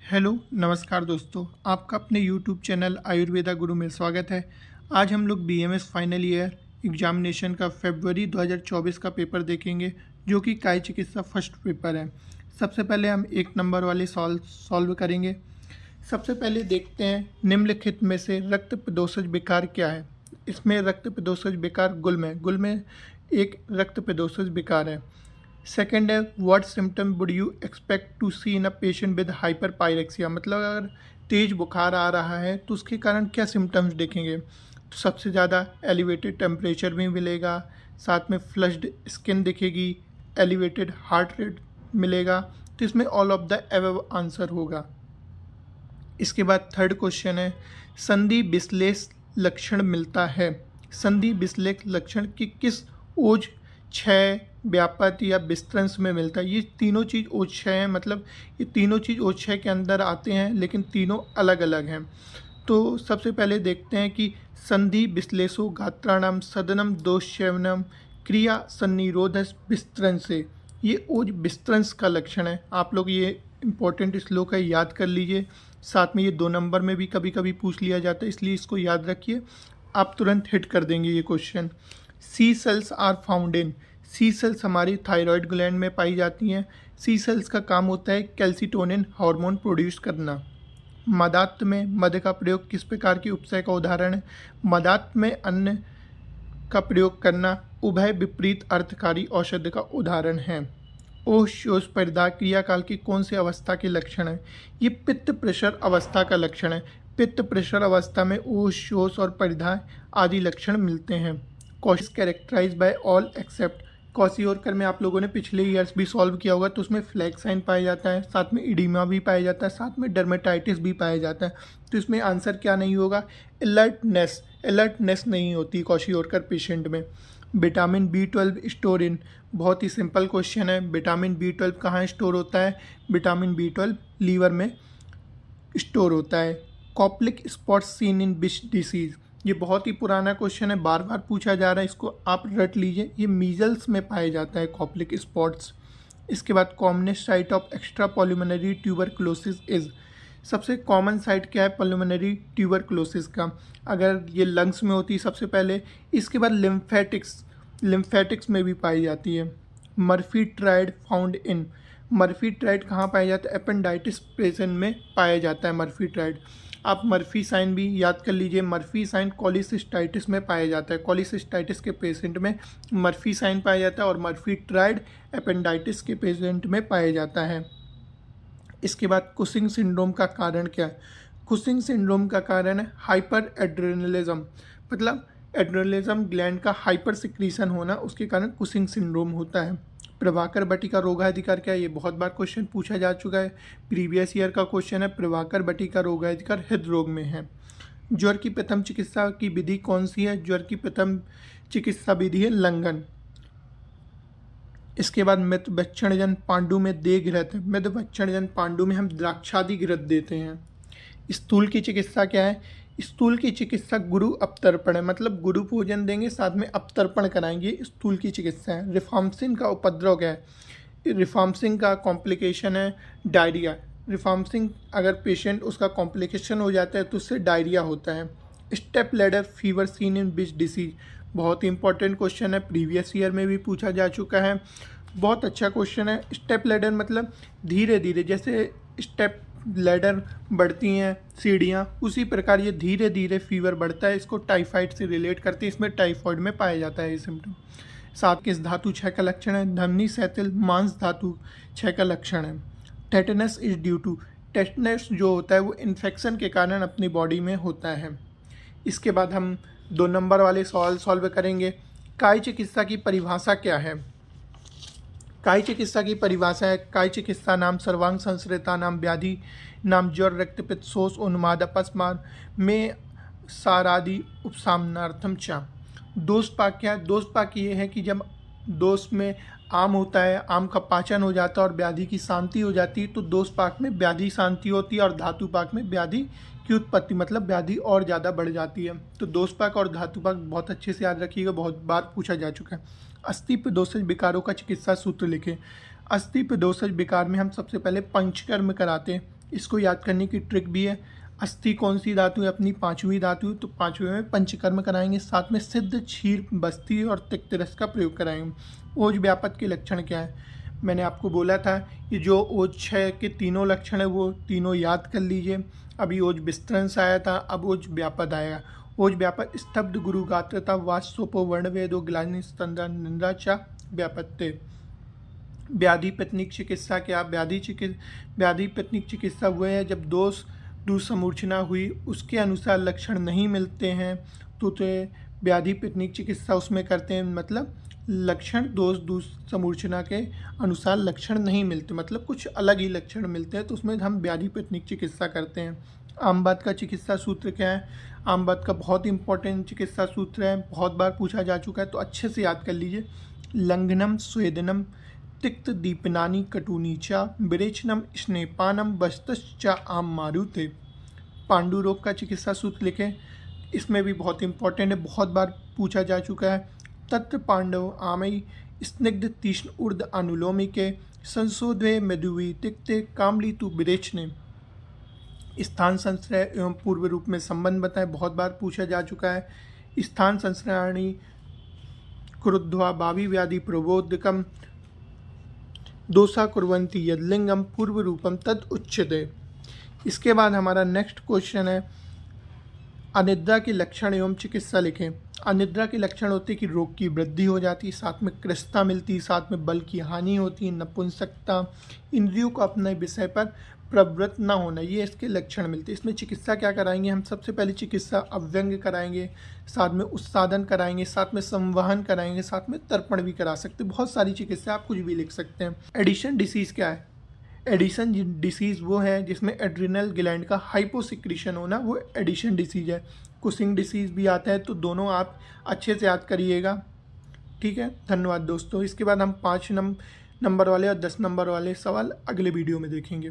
Hello नमस्कार दोस्तों, आपका अपने यूट्यूब चैनल आयुर्वेदा गुरु में स्वागत है। आज हम लोग बीएमएस फाइनल ईयर एग्जामिनेशन का फरवरी 2024 का पेपर देखेंगे, जो कि काय चिकित्सा फर्स्ट पेपर है। सबसे पहले हम एक नंबर वाले सॉल्व करेंगे। सबसे पहले देखते हैं निम्नलिखित में से रक्त प्रदोषज विकार क्या है। इसमें रक्त प्रदोषज विकार गुल में एक रक्त प्रदोषज विकार है। सेकेंड है what symptom would you expect to see in a patient with hyperpyrexia, मतलब अगर तेज बुखार आ रहा है तो उसके कारण क्या सिम्टम्स देखेंगे। तो सबसे ज़्यादा एलिवेटेड टेम्परेचर भी मिलेगा, साथ में फ्लश्ड स्किन दिखेगी, एलिवेटेड हार्ट रेट मिलेगा। तो इसमें all of the above answer होगा। इसके बाद थर्ड क्वेश्चन है संधि विश्लेष लक्षण मिलता है। संधि विश्लेष लक्षण की किस ओज क्षय व्यापत या विस्तृंस में मिलता है। ये तीनों चीज़ ओज क्षय हैं, मतलब ये तीनों चीज़ ओज क्षय के अंदर आते हैं, लेकिन तीनों अलग अलग हैं। तो सबसे पहले देखते हैं कि संधि विश्लेषो गात्राणाम सदनम दोषवनम क्रिया सन्निरोधस विस्तृंस से, ये ओज विस्तृंस का लक्षण है। आप लोग ये इंपॉर्टेंट श्लोक है, याद कर लीजिए। साथ में ये 2 नंबर में भी कभी कभी पूछ लिया जाता है, इसलिए इसको याद रखिए, आप तुरंत हिट कर देंगे ये question. C cells are found in, C cells हमारी थायराइड ग्लैंड में पाई जाती हैं। सी सेल्स का काम होता है कैल्सिटोनिन हार्मोन प्रोड्यूस करना। मदात्त में मद का प्रयोग किस प्रकार की उपसय का उदाहरण है। मदात्त में अन्न का प्रयोग करना उभय विपरीत अर्थकारी औषधि का उदाहरण है। ओह शोष परिधा क्रियाकाल की कौन सी अवस्था के लक्षण है। ये पित्त प्रेशर अवस्था का लक्षण है। पित्त प्रेशर अवस्था में ओह शोष और परिधा आदि लक्षण मिलते हैं। Cause characterize by all except, kwashiorkor में आप लोगों ने पिछले ईयर्स भी सॉल्व किया होगा, तो उसमें फ्लैग साइन पाया जाता है, साथ में इडीमा भी पाया जाता है, साथ में डर्मेटाइटिस भी पाया जाता है। तो इसमें आंसर क्या नहीं होगा, अलर्टनेस नहीं होती क्वाशियोरकर पेशेंट में। विटामिन B12 स्टोर इन, बहुत ही सिंपल क्वेश्चन है। विटामिन B12 कहाँ स्टोर होता है। विटामिन B12 लीवर में स्टोर होता है। Koplik spot seen in which disease, ये बहुत ही पुराना क्वेश्चन है, बार बार पूछा जा रहा है, इसको आप रट लीजिए। ये मीजल्स में पाया जाता है कॉप्लिक स्पॉट्स। इसके बाद commonest site of extra pulmonary tuberculosis is, सबसे कॉमन साइट क्या है पल्मोनरी ट्यूबरकुलोसिस का। अगर ये लंग्स में होती है सबसे पहले, इसके बाद लिम्फेटिक्स में भी पाई जाती है। Murphy tried found in, Murphy tried कहाँ पाया जाता है, एपेंडाइटिस पेशेंट में पाया जाता है मर्फी ट्राइड। आप मर्फी साइन भी याद कर लीजिए। मर्फी साइन कॉलिसिस्टाइटिस में पाया जाता है। कॉलिसिस्टाइटिस के पेशेंट में मर्फी साइन पाया जाता है और मर्फी ट्राइड एपेंडाइटिस के पेशेंट में पाया जाता है। इसके बाद कुशिंग सिंड्रोम का कारण क्या है। कुशिंग सिंड्रोम का कारण है हाइपर एड्रेनलिज्म, मतलब एड्रेनलिज्म ग्लैंड का हाइपर सिक्रीशन होना, उसके कारण कुशिंग सिंड्रोम होता है। प्रभाकर बटी का रोगाधिकार क्या है, ये बहुत बार क्वेश्चन पूछा जा चुका है, प्रीवियस ईयर का क्वेश्चन है। प्रभाकर बटी का रोगाधिकार हृदरोग में है। ज्वर की प्रथम चिकित्सा की विधि कौन सी है। ज्वर की प्रथम चिकित्सा विधि है लंघन। इसके बाद मृतभक्षणजन पांडु में दे घृत, मृतभक्षणजन पांडु में हम द्राक्षादि घृत देते हैं। स्थूल की चिकित्सा क्या है। स्थूल की चिकित्सा गुरु अपतर्पण है, मतलब गुरु पूजन देंगे, साथ में अपतर्पण कराएंगे, स्थूल की चिकित्सा है। रिफार्मसिन का उपद्रव क्या है। रिफार्मसिन का कॉम्प्लिकेशन है डायरिया। रिफार्मसिन अगर पेशेंट उसका कॉम्प्लिकेशन हो जाता है तो उससे डायरिया होता है। Step ladder fever seen in which disease, बहुत ही इंपॉर्टेंट क्वेश्चन है, प्रीवियस ईयर में भी पूछा जा चुका है, बहुत अच्छा क्वेश्चन है। स्टेप लैडर मतलब धीरे धीरे, जैसे स्टेप लैडर बढ़ती हैं सीढ़ियाँ, उसी प्रकार ये धीरे धीरे फीवर बढ़ता है। इसको टाइफाइड से रिलेट करते हैं, इसमें टाइफाइड में पाया जाता है ये सिम्टम। साथ किस धातु क्षय का लक्षण है। धमनी सैतिल मांस धातु क्षय का लक्षण है। Tetanus is due to, tetanus जो होता है वो इन्फेक्शन के कारण अपनी बॉडी में होता है। इसके बाद हम 2 नंबर वाले सवाल सॉल्व करेंगे। काय चिकित्सा की परिभाषा क्या है। काय चिकित्सा की परिभाषा है काय चिकित्सा नाम सर्वांग संसृता नाम व्याधि नाम ज्वर रक्तपित्त शोष उन्माद अपस्मार में सारादि उपसामनार्थम चा। दोष पाक क्या है। दोष पाक ये है कि जब दोष में आम होता है, आम का पाचन हो जाता है और व्याधि की शांति हो जाती है, तो दोष पाक में व्याधि शांति होती है और धातु पाक में व्याधि की उत्पत्ति, मतलब व्याधि और ज़्यादा बढ़ जाती है। तो दोष पाक और धातु पाक बहुत अच्छे से याद रखिएगा, बहुत बार पूछा जा चुका है। अस्थि प्रदोषज विकारों का चिकित्सा सूत्र लिखें। अस्थि प्रदोषज विकार में हम सबसे पहले पंचकर्म कराते हैं। इसको याद करने की ट्रिक भी है। अस्थि कौन सी धातु है? अपनी पांचवी धातु, तो पांचवें में पंचकर्म कराएंगे, साथ में सिद्ध, क्षीर, बस्ती और तिक्त रस का प्रयोग कराएंगे। ओज व्यापक के लक्षण क्या है? मैंने आपको बोला था कि जो ओज 6 के तीनों लक्षण है वो तीनों याद कर लीजिए। अभी ओज विस्तृंस आया था, अब ओज व्यापक आएगा। ओज व्यापक स्तब्ध गुरु गात्रता वास्सोपो वर्णवेदो ग्लानि स्तंदा निंदा च व्यापत्ते। व्याधि पत्निक चिकित्सा क्या? व्याधि पत्निक चिकित्सा वो है जब दोष दुसमूर्छना हुई, उसके अनुसार लक्षण नहीं मिलते हैं तो व्याधि पत्निक चिकित्सा उसमें करते हैं। मतलब लक्षण दोष दुसमूर्छना के अनुसार लक्षण नहीं मिलते, मतलब कुछ अलग ही लक्षण मिलते हैं, तो उसमें हम व्याधि पत्निक चिकित्सा करते हैं। आमबात का चिकित्सा सूत्र क्या है? आमबात का बहुत इंपॉर्टेंट चिकित्सा सूत्र है, बहुत बार पूछा जा चुका है, तो अच्छे से याद कर लीजिए। लंघनम स्वेदनम तिक्त दीपनानी कटूनी चा विरेचनम स्नेपानम बस्तश्च आम मारुते। पांडु रोग का चिकित्सा सूत्र लिखें, इसमें भी बहुत इंपॉर्टेंट है, बहुत बार पूछा जा चुका है। तत्र पांडव आमयी स्निग्ध तीक्ष्ण ऊर्ध अनुलोमी के संशोधे मृदुवी तिक्ते कामली तु विरेचने। स्थान संश्रय एवं पूर्व रूप में संबंध बताएं, बहुत बार पूछा जा चुका है। स्थान संश्रयाणी क्रुद्ध्वा भावी व्याधि प्रबोधकम दोषा कुर्वन्ति यदलिंगम पूर्व रूपम तद उच्यते। इसके बाद हमारा नेक्स्ट क्वेश्चन है अनिद्रा के लक्षण एवं चिकित्सा लिखें। अनिद्रा के लक्षण होते हैं कि रोग की वृद्धि हो जाती, साथ में कृशता मिलती, साथ में बल की हानि होती, नपुंसकता, इंद्रियों को अपने विषय पर प्रवृत्त न होना, ये इसके लक्षण मिलते हैं। इसमें चिकित्सा क्या कराएंगे हम? सबसे पहले चिकित्सा अव्यंग कराएंगे, साथ में उत्सादन कराएंगे, साथ में संवहन कराएंगे, साथ में तर्पण भी करा सकते हैं। बहुत सारी चिकित्सा, आप कुछ भी लिख सकते हैं। एडिशन डिसीज़ क्या है? एडिशन डिसीज़ वो है जिसमें एड्रिनल ग्लैंड का हाइपोसिक्रीशन होना, वो एडिशन डिसीज़ है। कुशिंग डिसीज़ भी आता है, तो दोनों आप अच्छे से याद करिएगा। ठीक है, धन्यवाद दोस्तों। इसके बाद हम 5 नंबर वाले और 10 नंबर वाले सवाल अगले वीडियो में देखेंगे।